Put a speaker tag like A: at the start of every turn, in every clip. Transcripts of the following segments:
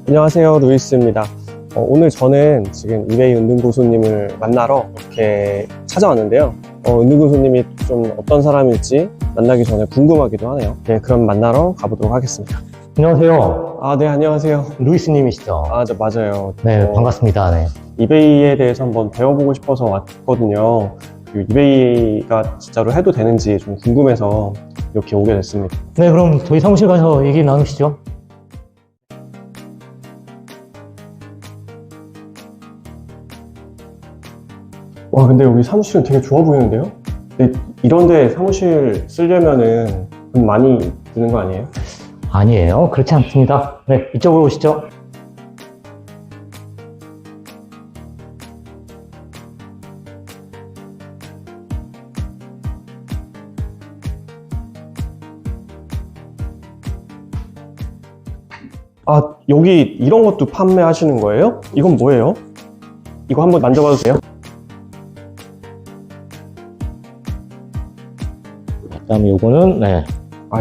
A: 안녕하세요, 루이스입니다. 오늘 저는 지금 이베이 은둔고수님을 만나러 이렇게 찾아왔는데요. 은둔고수님이 좀 어떤 사람일지 만나기 전에 궁금하기도 하네요. 네, 그럼 만나러 가보도록 하겠습니다.
B: 안녕하세요.
A: 네, 안녕하세요.
B: 루이스님이시죠?
A: 맞아요.
B: 네, 반갑습니다. 네.
A: 이베이에 대해서 한번 배워보고 싶어서 왔거든요. 이베이가 진짜로 해도 되는지 좀 궁금해서 이렇게 오게 됐습니다.
B: 네, 그럼 저희 사무실 가서 얘기 나누시죠.
A: 와, 근데 여기 사무실은 되게 좋아 보이는데요? 근데 이런데 사무실 쓰려면은 돈 많이 드는 거 아니에요?
B: 아니에요. 그렇지 않습니다. 네, 이쪽으로 오시죠.
A: 여기 이런 것도 판매하시는 거예요? 이건 뭐예요? 이거 한번 만져봐도 돼요?
B: 그다음에 요거는 네.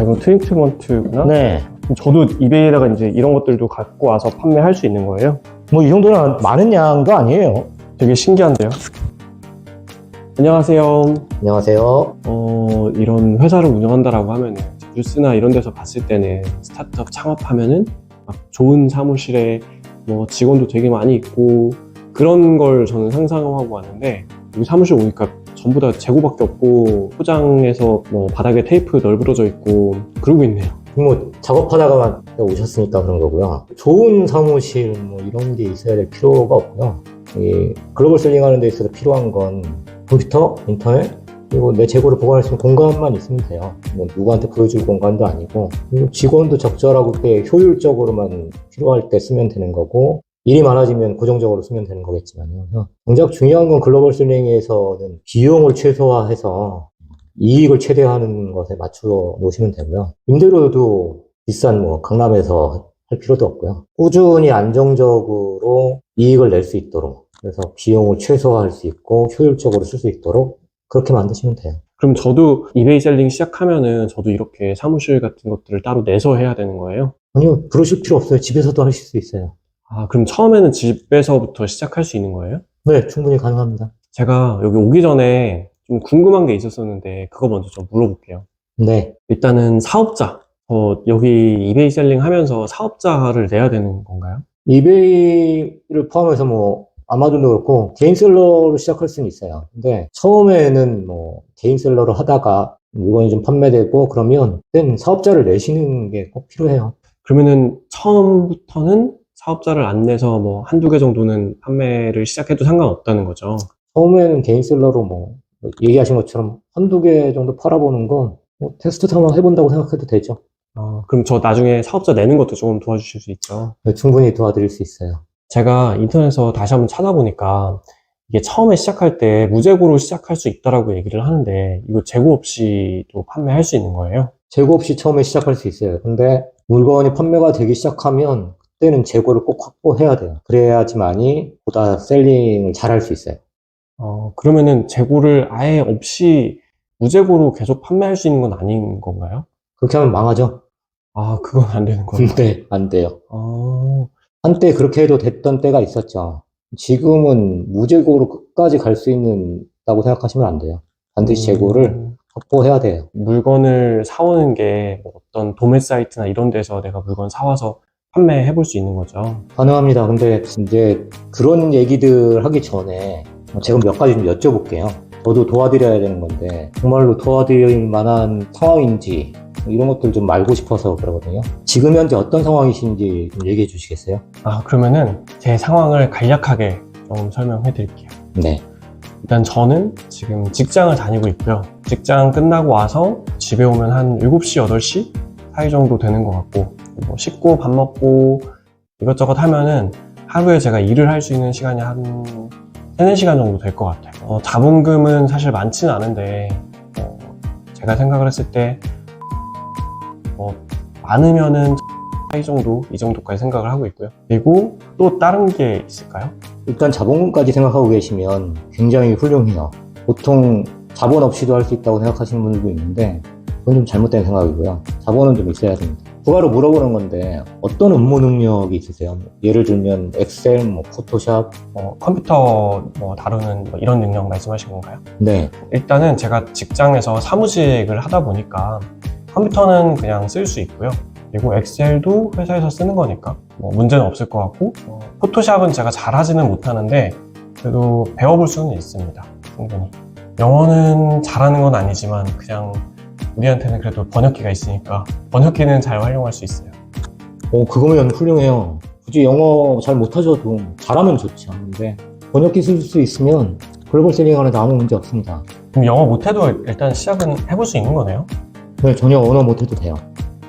A: 이건 트리트먼트구나?
B: 네.
A: 그럼 저도 이베이에다가 이제 이런 것들도 갖고 와서 판매할 수 있는 거예요?
B: 뭐 이 정도는 많은 양도 아니에요.
A: 되게 신기한데요? 안녕하세요.
B: 안녕하세요.
A: 이런 회사를 운영한다라고 하면은 뉴스나 이런 데서 봤을 때는 스타트업 창업하면은 막 좋은 사무실에 뭐 직원도 되게 많이 있고 그런 걸 저는 상상하고 왔는데 여기 사무실 오니까 전부 다 재고밖에 없고 포장해서 뭐 바닥에 테이프 널브러져 있고 그러고 있네요.
B: 뭐 작업하다가 오셨으니까 그런 거고요. 좋은 사무실 뭐 이런 게 있어야 될 필요가 없고요. 이 글로벌 셀링 하는 데 있어서 필요한 건 컴퓨터, 인터넷, 그리고 내 재고를 보관할 수 있는 공간만 있으면 돼요. 뭐 누구한테 보여줄 공간도 아니고, 그리고 직원도 적절하고 효율적으로만 필요할 때 쓰면 되는 거고, 일이 많아지면 고정적으로 쓰면 되는 거겠지만요. 정작 중요한 건 글로벌 셀링에서는 비용을 최소화해서 이익을 최대화하는 것에 맞추어 놓으시면 되고요. 임대료도 비싼 뭐 강남에서 할 필요도 없고요. 꾸준히 안정적으로 이익을 낼 수 있도록, 그래서 비용을 최소화할 수 있고 효율적으로 쓸 수 있도록 그렇게 만드시면 돼요.
A: 그럼 저도 이베이 셀링 시작하면은 저도 이렇게 사무실 같은 것들을 따로 내서 해야 되는 거예요?
B: 아니요, 그러실 필요 없어요. 집에서도 하실 수 있어요.
A: 그럼 처음에는 집에서부터 시작할 수 있는 거예요?
B: 네, 충분히 가능합니다.
A: 제가 여기 오기 전에 좀 궁금한 게 있었었는데 그거 먼저 좀 물어볼게요.
B: 네.
A: 일단은 사업자. 여기 이베이 셀링 하면서 사업자를 내야 되는 건가요?
B: 이베이를 포함해서 뭐 아마존도 그렇고 개인 셀러로 시작할 수는 있어요. 근데 처음에는 뭐 개인 셀러로 하다가 물건이 좀 판매되고 그러면 그땐 사업자를 내시는 게 꼭 필요해요.
A: 그러면은 처음부터는 사업자를 안 내서 뭐 한두 개 정도는 판매를 시작해도 상관없다는 거죠?
B: 처음에는 개인 셀러로 뭐 얘기하신 것처럼 한두 개 정도 팔아보는 건 뭐 테스트 삼아 해본다고 생각해도 되죠.
A: 그럼 저 나중에 사업자 내는 것도 조금 도와주실 수 있죠?
B: 네, 충분히 도와드릴 수 있어요.
A: 제가 인터넷에서 다시 한번 찾아보니까 이게 처음에 시작할 때 무재고로 시작할 수 있다라고 얘기를 하는데 이거 재고 없이도 판매할 수 있는 거예요?
B: 재고 없이 처음에 시작할 수 있어요. 근데 물건이 판매가 되기 시작하면 그때는 재고를 꼭 확보해야 돼요. 그래야지만이 보다 셀링을 잘할 수 있어요.
A: 그러면은 재고를 아예 없이 무재고로 계속 판매할 수 있는 건 아닌 건가요?
B: 그렇게 하면 망하죠?
A: 그건 안 되는 거예요?
B: 네, 안 돼요.
A: 아,
B: 한때 그렇게 해도 됐던 때가 있었죠. 지금은 무재고로 끝까지 갈 수 있다고 생각하시면 안 돼요. 반드시 재고를 확보해야 돼요.
A: 물건을 사오는 게 뭐 어떤 도매 사이트나 이런 데서 내가 물건 사와서 판매해 볼 수 있는 거죠?
B: 가능합니다. 근데 이제 그런 얘기들 하기 전에 제가 몇 가지 좀 여쭤볼게요. 저도 도와드려야 되는 건데 정말로 도와드릴 만한 상황인지 이런 것들 좀 알고 싶어서 그러거든요. 지금 현재 어떤 상황이신지 좀 얘기해 주시겠어요?
A: 그러면은 제 상황을 간략하게 좀 설명해 드릴게요.
B: 네.
A: 일단 저는 지금 직장을 다니고 있고요. 직장 끝나고 와서 집에 오면 한 7시, 8시 사이 정도 되는 것 같고 뭐 씻고 밥 먹고 이것저것 하면은 하루에 제가 일을 할 수 있는 시간이 한 3, 4시간 정도 될 것 같아요. 자본금은 사실 많지는 않은데 제가 생각을 했을 때 많으면은 이 정도까지 생각을 하고 있고요. 그리고 또 다른 게 있을까요?
B: 일단 자본금까지 생각하고 계시면 굉장히 훌륭해요. 보통 자본 없이도 할 수 있다고 생각하시는 분들도 있는데 그건 좀 잘못된 생각이고요. 자본은 좀 있어야 됩니다. 추가로 물어보는 건데 어떤 업무 능력이 있으세요? 예를 들면 엑셀, 뭐 포토샵.
A: 컴퓨터 다루는 이런 능력 말씀하신 건가요?
B: 네.
A: 일단은 제가 직장에서 사무직을 하다 보니까 컴퓨터는 그냥 쓸 수 있고요. 그리고 엑셀도 회사에서 쓰는 거니까 문제는 없을 것 같고, 포토샵은 제가 잘하지는 못하는데 그래도 배워볼 수는 있습니다. 충분히. 영어는 잘하는 건 아니지만 그냥 우리한테는 그래도 번역기가 있으니까 번역기는 잘 활용할 수 있어요.
B: 그거면 훌륭해요. 굳이 영어 잘 못하셔도 잘하면 좋죠. 근데 번역기 쓸 수 있으면 글로벌 셀링 하는데 아무 문제 없습니다.
A: 그럼 영어 못해도 일단 시작은 해볼 수 있는 거네요?
B: 네, 전혀 언어 못해도 돼요.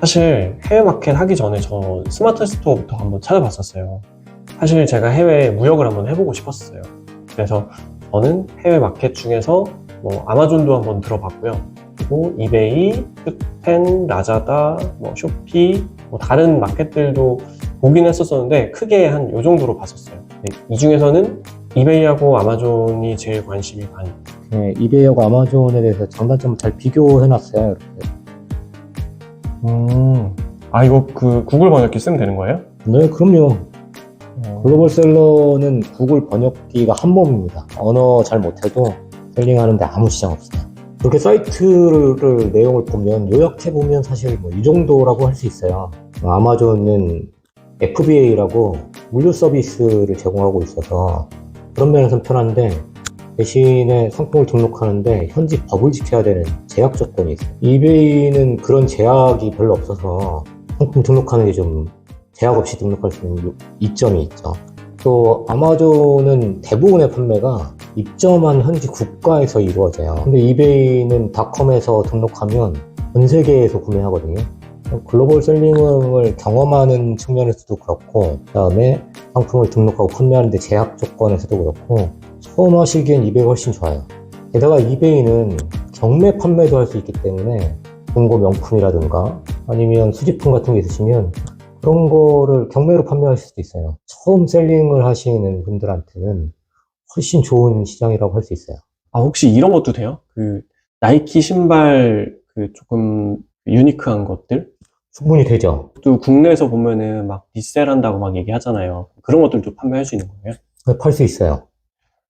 A: 사실 해외 마켓 하기 전에 저 스마트 스토어부터 한번 찾아봤었어요. 사실 제가 해외 무역을 한번 해보고 싶었어요. 그래서 저는 해외 마켓 중에서 아마존도 한번 들어봤고요. 그리고 이베이, 큐텐, 라자다, 쇼피, 다른 마켓들도 보긴 했었었는데 크게 한 요 정도로 봤었어요. 이 중에서는 이베이하고 아마존이 제일 관심이 많이.
B: 네, 이베이하고 아마존에 대해서 장단점을 잘 비교해놨어요. 이렇게.
A: 이거 그 구글 번역기 쓰면 되는 거예요?
B: 네, 그럼요. 글로벌 셀러는 구글 번역기가 한 몸입니다. 언어 잘 못해도 셀링하는데 아무 지장 없어요. 그렇게 사이트를 내용을 보면 요약해보면 사실 이 정도라고 할 수 있어요. 아마존은 FBA라고 물류 서비스를 제공하고 있어서 그런 면에서는 편한데, 대신에 상품을 등록하는데 현지 법을 지켜야 되는 제약 조건이 있어요. 이베이는 그런 제약이 별로 없어서 상품 등록하는 게 좀 제약 없이 등록할 수 있는 이점이 있죠. 또 아마존은 대부분의 판매가 입점한 현지 국가에서 이루어져요. 근데 이베이는 닷컴에서 등록하면 전 세계에서 구매하거든요. 글로벌 셀링을 경험하는 측면에서도 그렇고, 그 다음에 상품을 등록하고 판매하는데 제약 조건에서도 그렇고, 처음 하시기엔 이베이가 훨씬 좋아요. 게다가 이베이는 경매 판매도 할 수 있기 때문에 중고 명품이라든가 아니면 수집품 같은 게 있으시면 그런 거를 경매로 판매하실 수도 있어요. 처음 셀링을 하시는 분들한테는 훨씬 좋은 시장이라고 할 수 있어요.
A: 혹시 이런 것도 돼요? 그 나이키 신발 조금 유니크한 것들?
B: 충분히 되죠.
A: 또 국내에서 보면은 막 리셀한다고 막 얘기하잖아요. 그런 것들도 판매할 수 있는 거예요?
B: 팔 수 있어요.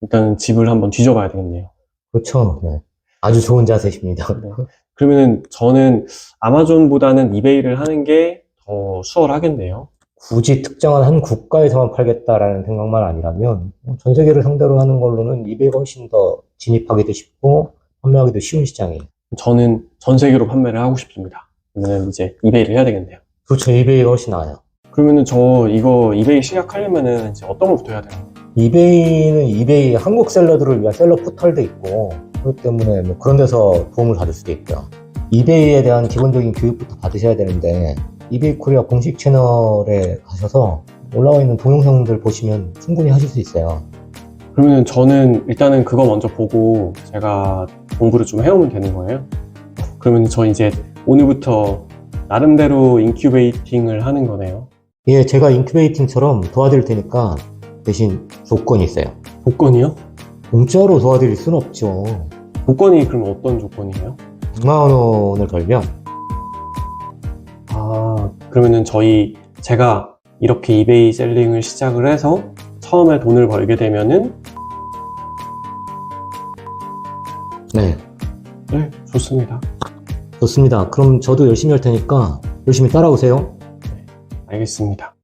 A: 일단 집을 한번 뒤져봐야 되겠네요.
B: 그렇죠. 네. 아주 좋은 자세십니다.
A: 네. 그러면은 저는 아마존보다는 이베이를 하는 게 더 수월하겠네요.
B: 굳이 특정한 한 국가에서만 팔겠다라는 생각만 아니라면 전 세계를 상대로 하는 걸로는 이베이가 훨씬 더 진입하기도 쉽고 판매하기도 쉬운 시장이에요.
A: 저는 전 세계로 판매를 하고 싶습니다. 그러면 이제 이베이를 해야 되겠네요.
B: 그렇죠. 이베이가 훨씬 나아요.
A: 그러면은 저 이거 이베이 시작하려면은 이제 어떤 것부터 해야 되나요?
B: 이베이는 이베이 한국 셀러들을 위한 셀러 포털도 있고, 그렇기 때문에 그런 데서 도움을 받을 수도 있고요. 이베이에 대한 기본적인 교육부터 받으셔야 되는데, 이베이 코리아 공식 채널에 가셔서 올라와 있는 동영상들 보시면 충분히 하실 수 있어요.
A: 그러면 저는 일단은 그거 먼저 보고 제가 공부를 좀 해오면 되는 거예요? 그러면 저 이제 오늘부터 나름대로 인큐베이팅을 하는 거네요.
B: 예, 제가 인큐베이팅처럼 도와드릴 테니까 대신 조건이 있어요.
A: 조건이요?
B: 공짜로 도와드릴 수는 없죠.
A: 조건이 그럼 어떤 조건이에요?
B: 100만 원을 걸면
A: 그러면은 제가 이렇게 이베이 셀링을 시작을 해서 처음에 돈을 벌게 되면은
B: 네,
A: 좋습니다.
B: 좋습니다. 그럼 저도 열심히 할 테니까 열심히 따라오세요.
A: 알겠습니다.